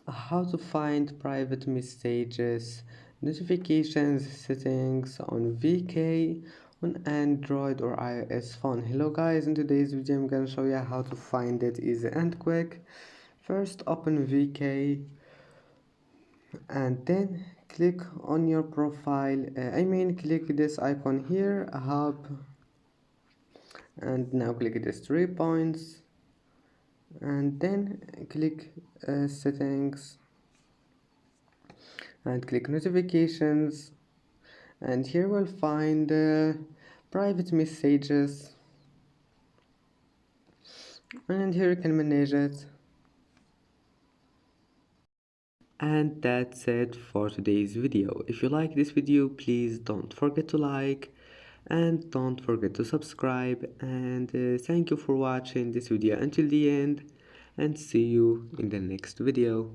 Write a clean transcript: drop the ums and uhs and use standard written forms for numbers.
How to find private messages, notifications settings on VK on Android or iOS phone. Hello guys, in today's video I'm gonna show you how to find it easy and quick. First open VK and then click on your profile. Click this icon here, hub, and now click these 3 points and then click settings and click notifications, and here we'll find private messages, and here you can manage it. And that's it for today's video. If you like this video, please don't forget to like and don't forget to subscribe, and thank you for watching this video until the end, and see you in the next video.